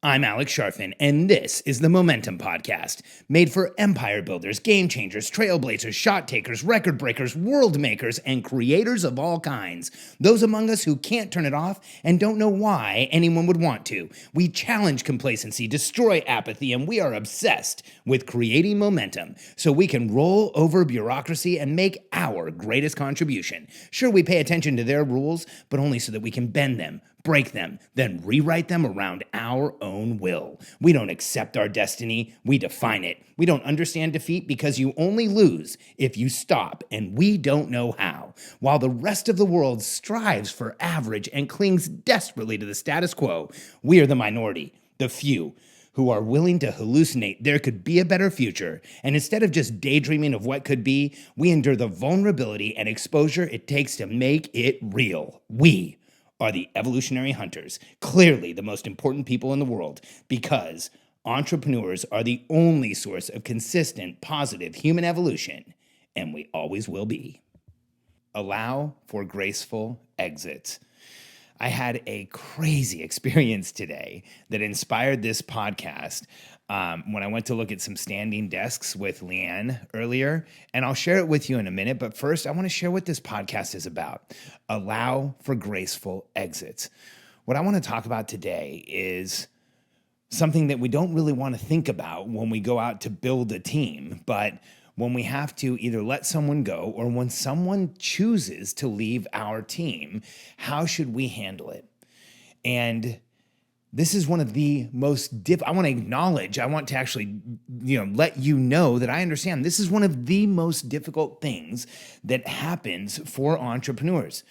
I'm Alex Sharfin, and this is the Momentum Podcast, made for empire builders, game changers, trailblazers, shot takers, record breakers, world makers, and creators of all kinds. Those among us who can't turn it off and don't know why anyone would want to. We challenge complacency, destroy apathy, and we are obsessed with creating momentum so we can roll over bureaucracy and make our greatest contribution. Sure, we pay attention to their rules, but only so that we can bend them, break them, then rewrite them around our own will. We don't accept our destiny, we define it. We don't understand defeat because you only lose if you stop, and we don't know how. While the rest of the world strives for average and clings desperately to the status quo, we are the minority, the few, who are willing to hallucinate there could be a better future, and instead of just daydreaming of what could be, we endure the vulnerability and exposure it takes to make it real. We are the evolutionary hunters, clearly the most important people in the world, because entrepreneurs are the only source of consistent, positive human evolution, and we always will be. Allow for graceful exits. I had a crazy experience today that inspired this podcast when I went to look at some standing desks with Leanne earlier, and I'll share it with you in a minute. But first, I want to share what this podcast is about. Allow for graceful exits. What I want to talk about today is something that we don't really want to think about when we go out to build a team, but when we have to either let someone go or when someone chooses to leave our team, how should we handle it? And this is one of the most I want to acknowledge, I want to actually, let you know that I understand this is one of the most difficult things that happens for entrepreneurs.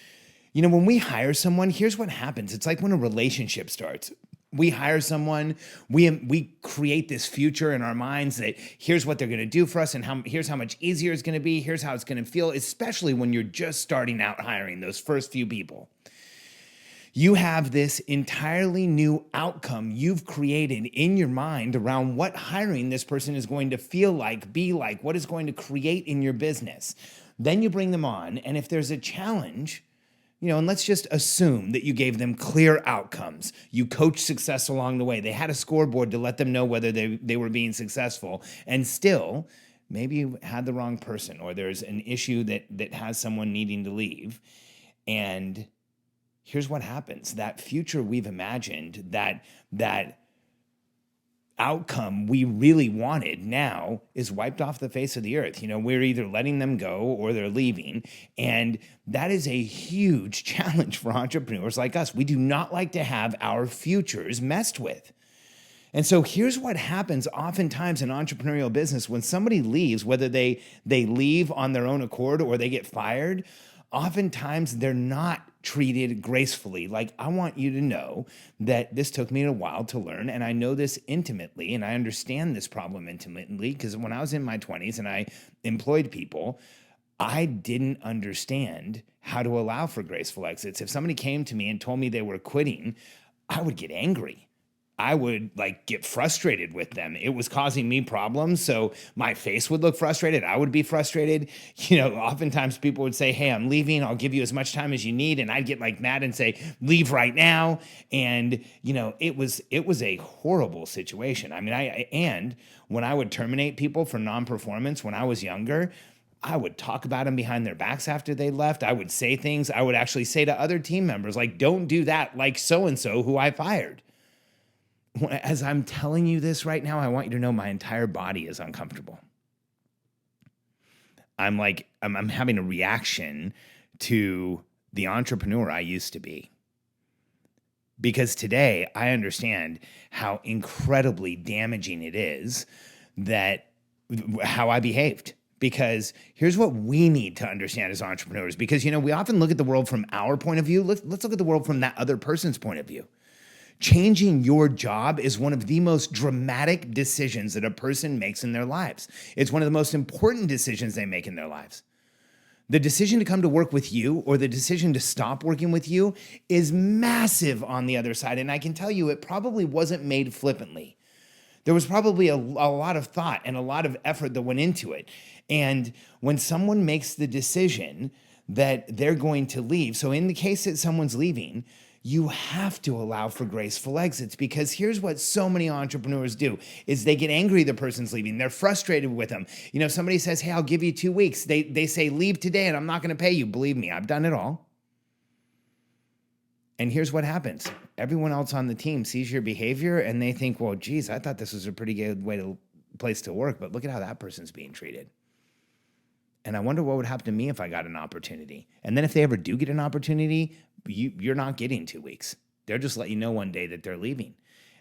When we hire someone, here's what happens. It's like when a relationship starts. We hire someone, we create this future in our minds that here's what they're going to do for us and here's how much easier it's going to be, here's how it's going to feel, especially when you're just starting out hiring those first few people. You have this entirely new outcome you've created in your mind around what hiring this person is going to feel like, be like, what is going to create in your business. Then you bring them on, and if there's a challenge, and let's just assume that you gave them clear outcomes. You coached success along the way. They had a scoreboard to let them know whether they were being successful. And still, maybe you had the wrong person, or there's an issue that has someone needing to leave. And here's what happens. That future we've imagined, that outcome we really wanted now is wiped off the face of the earth. We're either letting them go or they're leaving. And that is a huge challenge for entrepreneurs like us. We do not like to have our futures messed with. And so here's what happens oftentimes in entrepreneurial business when somebody leaves, whether they leave on their own accord or they get fired, oftentimes they're not treated gracefully. Like, I want you to know that this took me a while to learn, and I know this intimately, and I understand this problem intimately, because when I was in my 20s and I employed people, I didn't understand how to allow for graceful exits. If somebody came to me and told me they were quitting, I would get angry. I would get frustrated with them. It was causing me problems. So my face would look frustrated. I would be frustrated. Oftentimes people would say, hey, I'm leaving. I'll give you as much time as you need. And I'd get mad and say, leave right now. And, it was a horrible situation. I mean, and when I would terminate people for non-performance when I was younger, I would talk about them behind their backs after they left. I would say things. I would actually say to other team members, don't do that like so-and-so who I fired. As I'm telling you this right now, I want you to know my entire body is uncomfortable. I'm having a reaction to the entrepreneur I used to be. Because today I understand how incredibly damaging it is how I behaved. Because here's what we need to understand as entrepreneurs. Because, we often look at the world from our point of view. Let's look at the world from that other person's point of view. Changing your job is one of the most dramatic decisions that a person makes in their lives. It's one of the most important decisions they make in their lives. The decision to come to work with you or the decision to stop working with you is massive on the other side. And I can tell you, it probably wasn't made flippantly. There was probably a lot of thought and a lot of effort that went into it. And when someone makes the decision that they're going to leave, so in the case that someone's leaving, You have to allow for graceful exits, because here's what so many entrepreneurs do is they get angry the person's leaving. They're frustrated with them. Somebody says, hey, I'll give you 2 weeks. They say, leave today and I'm not going to pay you. Believe me, I've done it all. And here's what happens. Everyone else on the team sees your behavior and they think, well, geez, I thought this was a pretty good place to work, but look at how that person's being treated. And I wonder what would happen to me if I got an opportunity. And then if they ever do get an opportunity, you're not getting 2 weeks. They'll just let you know one day that they're leaving.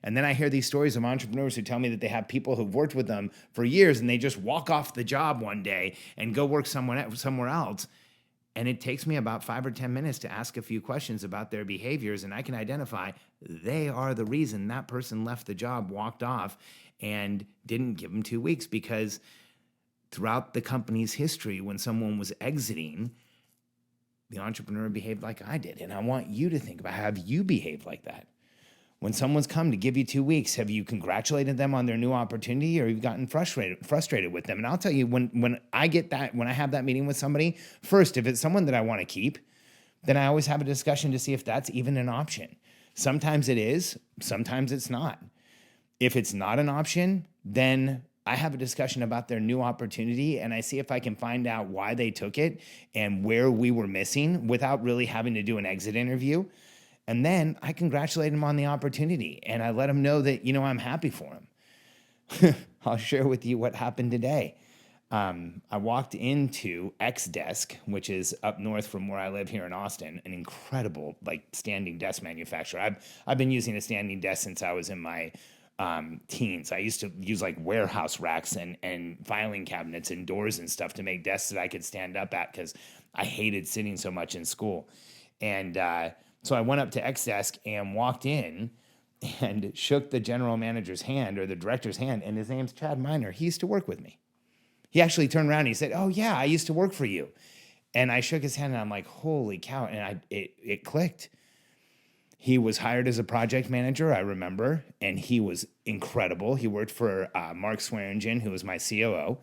And then I hear these stories of entrepreneurs who tell me that they have people who've worked with them for years and they just walk off the job one day and go work somewhere else. And it takes me about 5 or 10 minutes to ask a few questions about their behaviors, and I can identify they are the reason that person left the job, walked off, and didn't give them 2 weeks, because throughout the company's history, when someone was exiting, the entrepreneur behaved like I did. And I want you to think about, have you behaved like that? When someone's come to give you 2 weeks, have you congratulated them on their new opportunity, or you've gotten frustrated with them? And I'll tell you, when I have that meeting with somebody, first, if it's someone that I want to keep, then I always have a discussion to see if that's even an option. Sometimes it is, sometimes it's not. If it's not an option, then I have a discussion about their new opportunity, and I see if I can find out why they took it and where we were missing without really having to do an exit interview. And then I congratulate them on the opportunity, and I let them know that, I'm happy for them. I'll share with you what happened today. I walked into X-Desk, which is up north from where I live here in Austin, an incredible standing desk manufacturer. I've been using a standing desk since I was in my teens. I used to use warehouse racks and filing cabinets and doors and stuff to make desks that I could stand up at, because I hated sitting so much in school. And so I went up to X-Desk and walked in and shook the general manager's hand, or the director's hand, and his name's Chad Miner. He used to work with me. He actually turned around and he said, oh yeah, I used to work for you. And I shook his hand and I'm like, holy cow. And it clicked. He was hired as a project manager, I remember, and he was incredible. He worked for Mark Swearingen, who was my COO,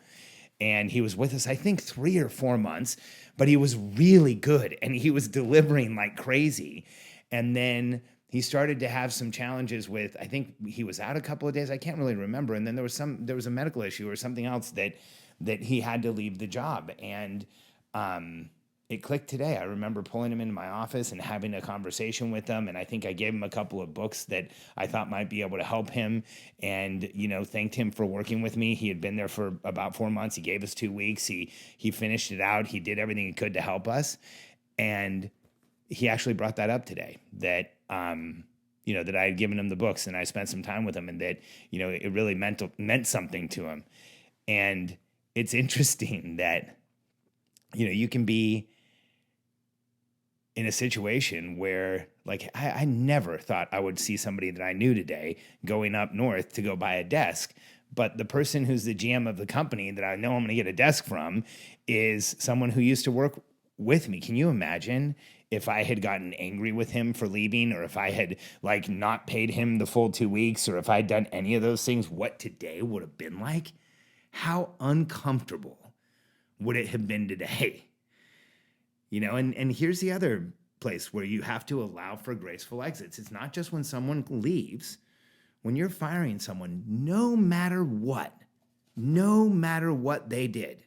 and he was with us, I think, 3 or 4 months, but he was really good, and he was delivering like crazy. And then he started to have some challenges with, I think he was out a couple of days, I can't really remember, and then there was a medical issue or something else that he had to leave the job, and it clicked today. I remember pulling him into my office and having a conversation with him. And I think I gave him a couple of books that I thought might be able to help him, and, thanked him for working with me. He had been there for about 4 months. He gave us 2 weeks. He finished it out. He did everything he could to help us. And he actually brought that up today, that, that I had given him the books and I spent some time with him, and that, it really meant something to him. And it's interesting that, you can be in a situation where, I never thought I would see somebody that I knew today going up north to go buy a desk. But the person who's the GM of the company that I know I'm going to get a desk from is someone who used to work with me. Can you imagine if I had gotten angry with him for leaving, or if I had not paid him the full 2 weeks, or if I'd done any of those things, what today would have been like? How uncomfortable would it have been today? And here's the other place where you have to allow for graceful exits. It's not just when someone leaves. When you're firing someone, no matter what they did.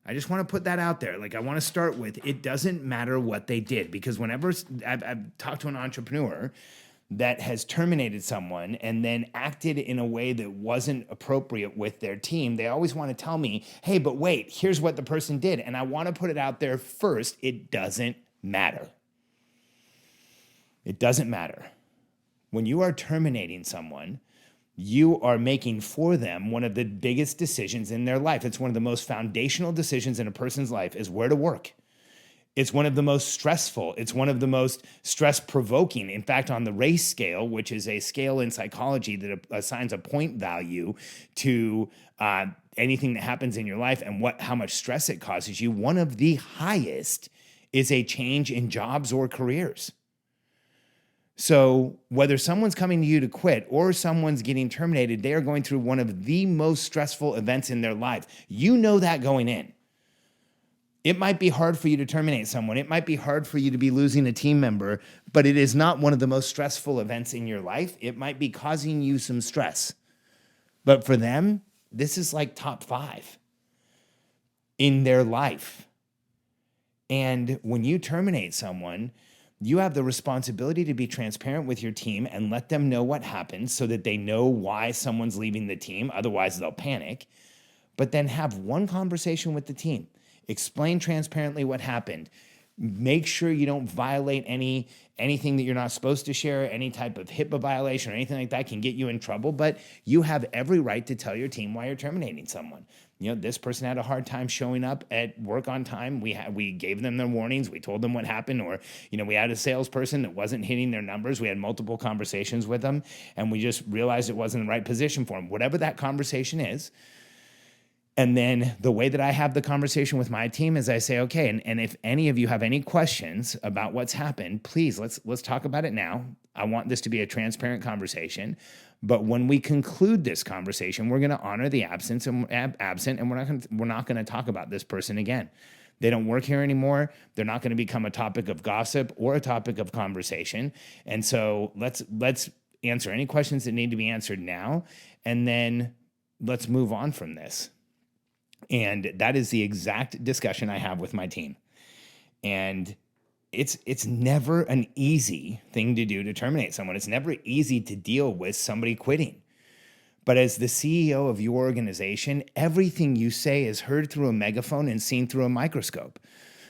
I just want to put that out there. I want to start with, it doesn't matter what they did, because whenever I've talked to an entrepreneur that has terminated someone and then acted in a way that wasn't appropriate with their team, they always want to tell me, hey, but wait, here's what the person did. And I want to put it out there first. It doesn't matter. It doesn't matter. When you are terminating someone, you are making for them one of the biggest decisions in their life. It's one of the most foundational decisions in a person's life, is where to work. It's one of the most stressful. It's one of the most stress-provoking. In fact, on the RACE scale, which is a scale in psychology that assigns a point value to anything that happens in your life and how much stress it causes you, one of the highest is a change in jobs or careers. So whether someone's coming to you to quit or someone's getting terminated, they are going through one of the most stressful events in their life. You know that going in. It might be hard for you to terminate someone. It might be hard for you to be losing a team member, but it is not one of the most stressful events in your life. It might be causing you some stress. But for them, this is like top 5 in their life. And when you terminate someone, you have the responsibility to be transparent with your team and let them know what happened so that they know why someone's leaving the team. Otherwise, they'll panic. But then have one conversation with the team. Explain transparently what happened. Make sure you don't violate anything that you're not supposed to share. Any type of HIPAA violation or anything like that can get you in trouble, but you have every right to tell your team why you're terminating someone. This person had a hard time showing up at work on time. We gave them their warnings. We told them what happened, or we had a salesperson that wasn't hitting their numbers. We had multiple conversations with them, and we just realized it wasn't the right position for them. Whatever that conversation is. And then the way that I have the conversation with my team is I say, okay, and if any of you have any questions about what's happened, please let's talk about it now. I want this to be a transparent conversation. But when we conclude this conversation, we're going to honor the absent, and we're not going to talk about this person again. They don't work here anymore. They're not going to become a topic of gossip or a topic of conversation. And so let's answer any questions that need to be answered now, and then let's move on from this. And that is the exact discussion I have with my team. And it's never an easy thing to do to terminate someone. It's never easy to deal with somebody quitting. But as the CEO of your organization, everything you say is heard through a megaphone and seen through a microscope.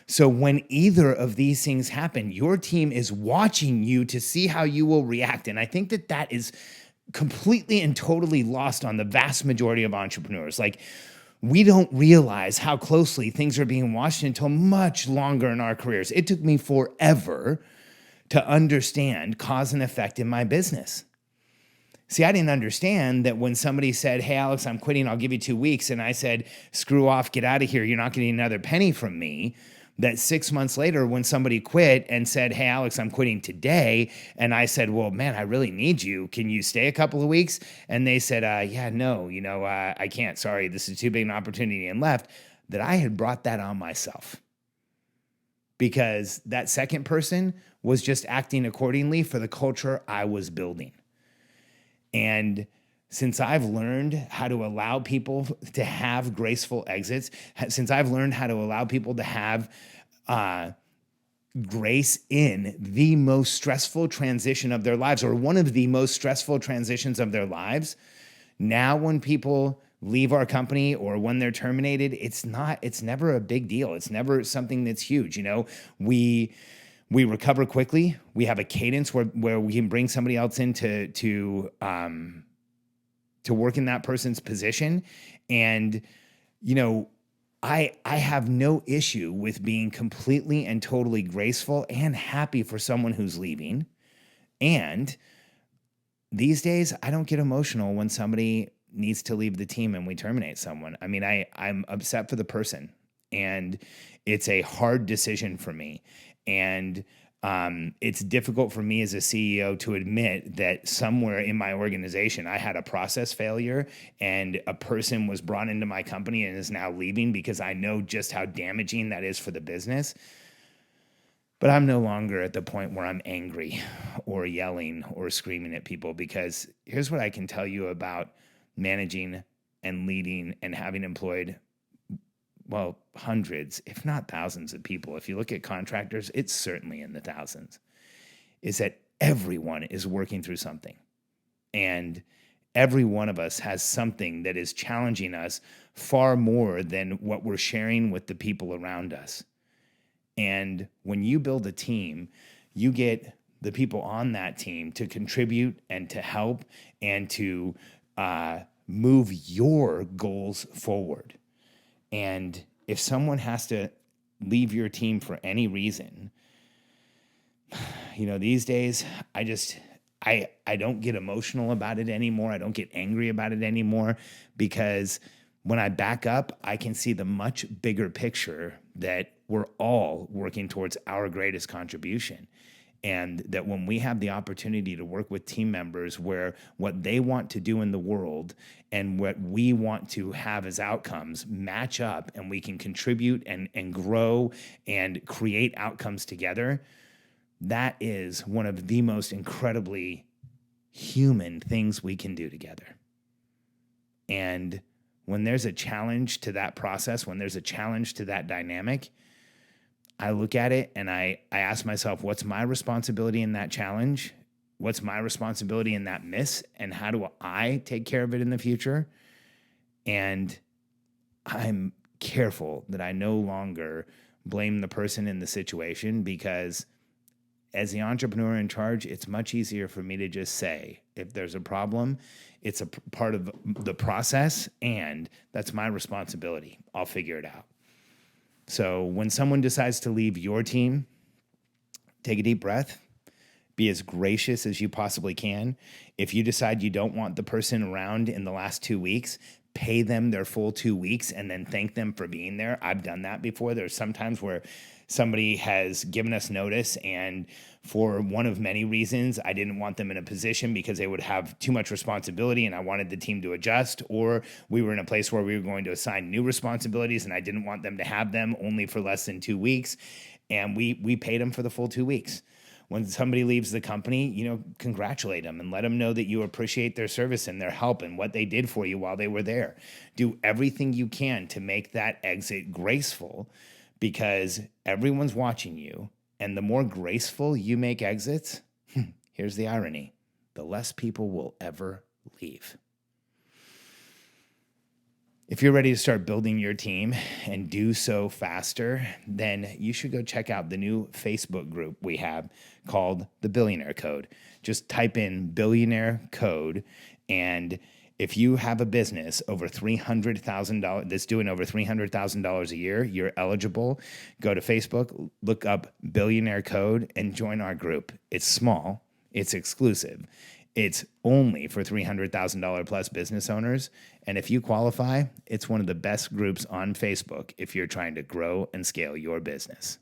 So when either of these things happen, your team is watching you to see how you will react. And I think that is completely and totally lost on the vast majority of entrepreneurs. Like, we don't realize how closely things are being watched until much longer in our careers. It took me forever to understand cause and effect in my business. See, I didn't understand that when somebody said, hey, Alex, I'm quitting, I'll give you 2 weeks. And I said, screw off, get out of here. You're not getting another penny from me. That 6 months later, when somebody quit and said, hey, Alex, I'm quitting today. And I said, well, man, I really need you. Can you stay a couple of weeks? And they said, yeah, no, I can't. Sorry, this is too big an opportunity, and left. That I had brought that on myself. Because that second person was just acting accordingly for the culture I was building. And since I've learned how to allow people to have graceful exits, since I've learned how to allow people to have grace in the most stressful transition of their lives, or one of the most stressful transitions of their lives, now when people leave our company or when they're terminated, it's never a big deal. It's never something that's huge. We recover quickly. We have a cadence where we can bring somebody else in to work in that person's position. And, I have no issue with being completely and totally graceful and happy for someone who's leaving. And these days, I don't get emotional when somebody needs to leave the team and we terminate someone. I mean, I'm upset for the person, and it's a hard decision for me. And it's difficult for me as a CEO to admit that somewhere in my organization, I had a process failure and a person was brought into my company and is now leaving, because I know just how damaging that is for the business. But I'm no longer at the point where I'm angry or yelling or screaming at people, because here's what I can tell you about managing and leading and having employed, well, hundreds, if not thousands of people. If you look at contractors, it's certainly in the thousands, is that everyone is working through something. And every one of us has something that is challenging us far more than what we're sharing with the people around us. And when you build a team, you get the people on that team to contribute and to help and to move your goals forward. And if someone has to leave your team for any reason, these days, I don't get emotional about it anymore. I don't get angry about it anymore, because when I back up, I can see the much bigger picture that we're all working towards our greatest contribution. And that when we have the opportunity to work with team members where what they want to do in the world and what we want to have as outcomes match up, and we can contribute and grow and create outcomes together, that is one of the most incredibly human things we can do together. And when there's a challenge to that process, when there's a challenge to that dynamic, I look at it and I ask myself, what's my responsibility in that challenge? What's my responsibility in that miss? And how do I take care of it in the future? And I'm careful that I no longer blame the person in the situation, because as the entrepreneur in charge, it's much easier for me to just say, if there's a problem, it's a part of the process, and that's my responsibility. I'll figure it out. So when someone decides to leave your team, take a deep breath, be as gracious as you possibly can. If you decide you don't want the person around in the last 2 weeks, pay them their full 2 weeks and then thank them for being there. I've done that before. There's some times where somebody has given us notice, and for one of many reasons, I didn't want them in a position because they would have too much responsibility and I wanted the team to adjust, or we were in a place where we were going to assign new responsibilities and I didn't want them to have them only for less than 2 weeks. And we paid them for the full 2 weeks. When somebody leaves the company, congratulate them and let them know that you appreciate their service and their help and what they did for you while they were there. Do everything you can to make that exit graceful, because everyone's watching you. And the more graceful you make exits, here's the irony, the less people will ever leave. If you're ready to start building your team and do so faster, then you should go check out the new Facebook group we have called the Billionaire Code. Just type in Billionaire Code, and if you have a business over $300,000 that's doing over $300,000 a year, you're eligible. Go to Facebook, look up Billionaire Code, and join our group. It's small, it's exclusive. It's only for $300,000 plus business owners. And if you qualify, it's one of the best groups on Facebook if you're trying to grow and scale your business.